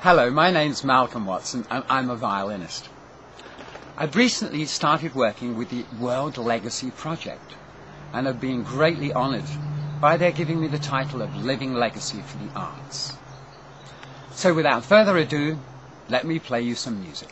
Hello, my name's Malcolm Watson and I'm a violinist. I've recently started working with the World Legacy Project and have been greatly honoured by their giving me the title of Living Legacy for the Arts. So without further ado, let me play you some music.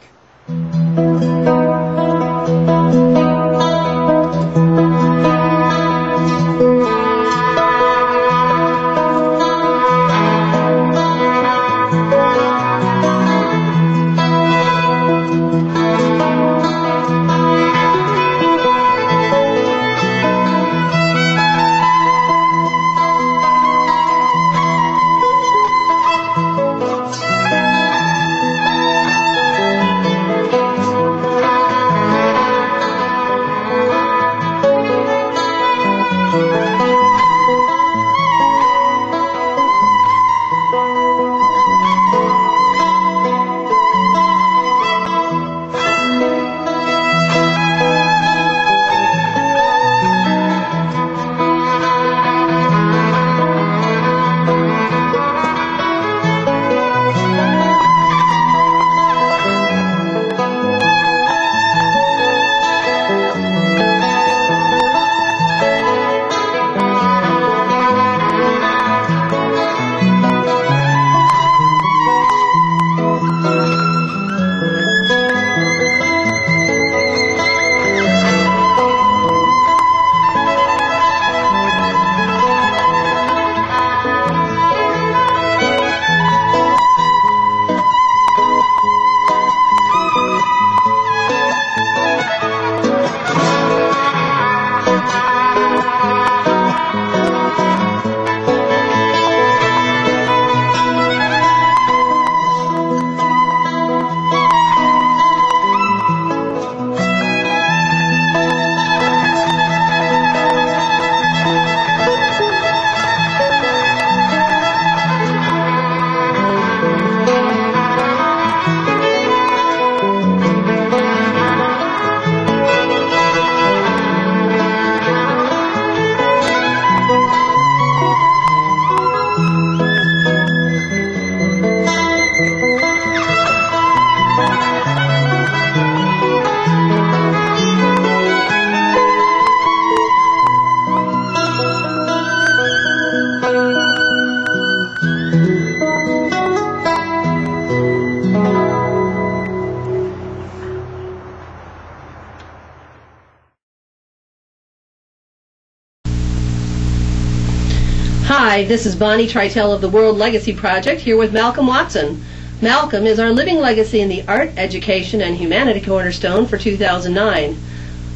Hi, this is Bonnie Tritel of the World Legacy Project here with Malcolm Watson. Malcolm is our Living Legacy in the Art, Education, and Humanity Cornerstone for 2009.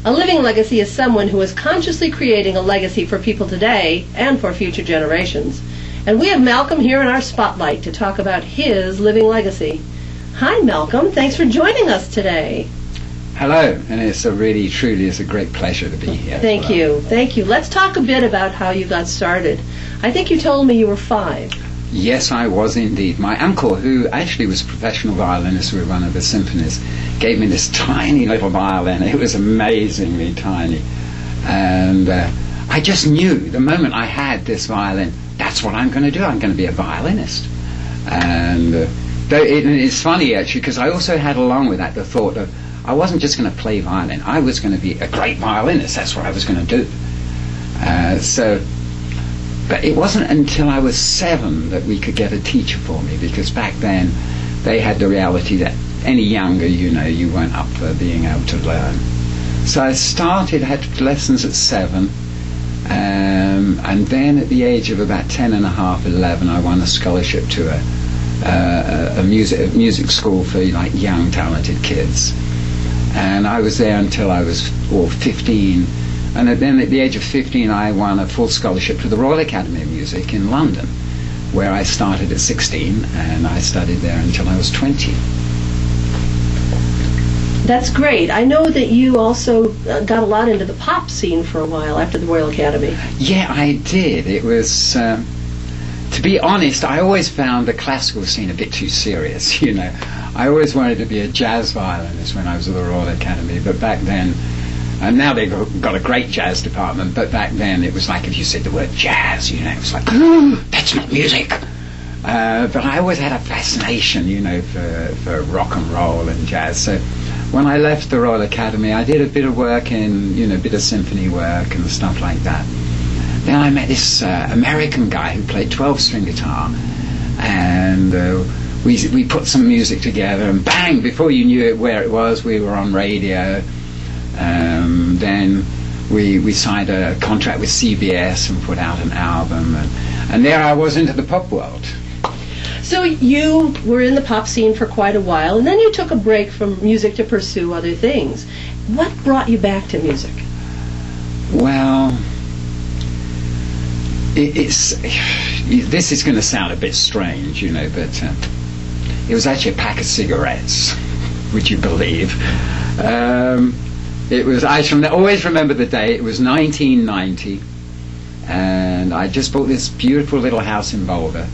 A living legacy is someone who is consciously creating a legacy for people today and for future generations. And we have Malcolm here in our spotlight to talk about his living legacy. Hi, Malcolm. Thanks for joining us today. Hello, and it's a great pleasure to be here. Thank you. Thank you. Let's talk a bit about how you got started. I think you told me you were 5. Yes, I was indeed. My uncle, who actually was a professional violinist with one of the symphonies, gave me this tiny little violin. It was amazingly tiny. And I just knew the moment I had this violin, that's what I'm going to do. I'm going to be a violinist. And it's funny, actually, because I also had along with that the thought of I wasn't just going to play violin. I was going to be a great violinist. That's what I was going to do. But it wasn't until I was 7 that we could get a teacher for me, because back then they had the reality that any younger, you weren't up for being able to learn. So I had lessons at 7, and then at the age of about 10 and a half, 11, I won a scholarship to a music school for young talented kids. And I was there until I was 15. And then at the age of 15, I won a full scholarship to the Royal Academy of Music in London, where I started at 16, and I studied there until I was 20. That's great. I know that you also got a lot into the pop scene for a while after the Royal Academy. Yeah, I did. It was, to be honest, I always found the classical scene a bit too serious, I always wanted to be a jazz violinist when I was at the Royal Academy, but back then, and now they've got a great jazz department, but back then it was like if you said the word jazz, it was like, oh, that's not music. But I always had a fascination, you know, for rock and roll and jazz. So when I left the Royal Academy, I did a bit of work in, you know, a bit of symphony work and stuff like that. Then I met this American guy who played 12-string guitar, and we put some music together, and bang, before you knew it where it was, we were on radio. Then we signed a contract with CBS and put out an album, and there I was into the pop world. So you were in the pop scene for quite a while, and then you took a break from music to pursue other things. What brought you back to music? Well, this is going to sound a bit strange, you know, but it was actually a pack of cigarettes, would you believe? It was, I shall always remember the day. It was 1990, and I just bought this beautiful little house in Boulder.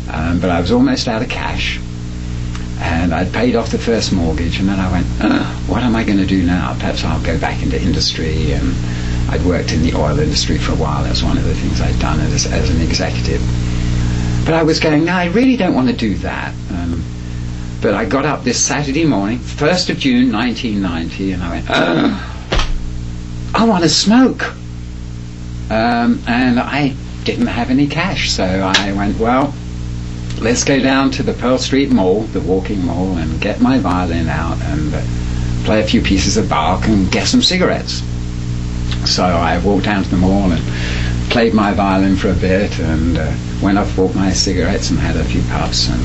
But I was almost out of cash, and I'd paid off the first mortgage, and then I went, what am I going to do now? Perhaps I'll go back into industry. And I'd worked in the oil industry for a while. That's one of the things I'd done as an executive. But I was going, no, I really don't want to do that. But I got up this Saturday morning, 1st of June 1990, and I went, I want to smoke. And I didn't have any cash, so I went, well, let's go down to the Pearl Street Mall, the walking mall, and get my violin out and play a few pieces of Bach and get some cigarettes. So I walked down to the mall and played my violin for a bit, and went off, bought my cigarettes and had a few puffs. And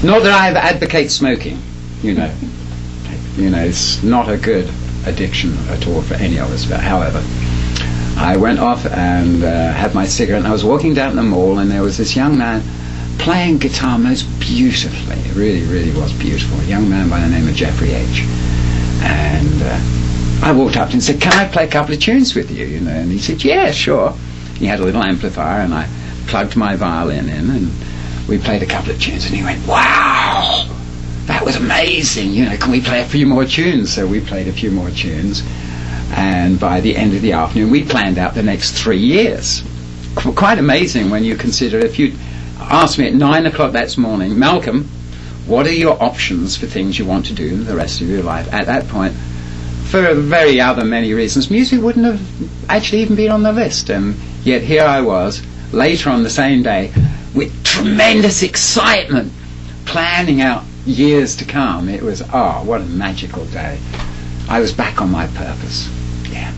not that I advocate smoking, you know. You know, it's not a good addiction at all for any of us, but however, I went off and had my cigarette, and I was walking down the mall, and there was this young man playing guitar most beautifully. It really, really was beautiful. A young man by the name of Jeffrey H. And I walked up and said, can I play a couple of tunes with you? You know, and he said, yeah, sure. He had a little amplifier, and I plugged my violin in, and we played a couple of tunes, and he went, wow, that was amazing. You know, can we play a few more tunes? So we played a few more tunes, and by the end of the afternoon, we planned out the next 3 years. Quite amazing when you consider, if you asked me at 9 o'clock that morning, Malcolm, what are your options for things you want to do the rest of your life? At that point, for very other many reasons, music wouldn't have actually even been on the list. And yet here I was, later on the same day, with tremendous excitement, planning out years to come. It was, what a magical day. I was back on my purpose. Yeah.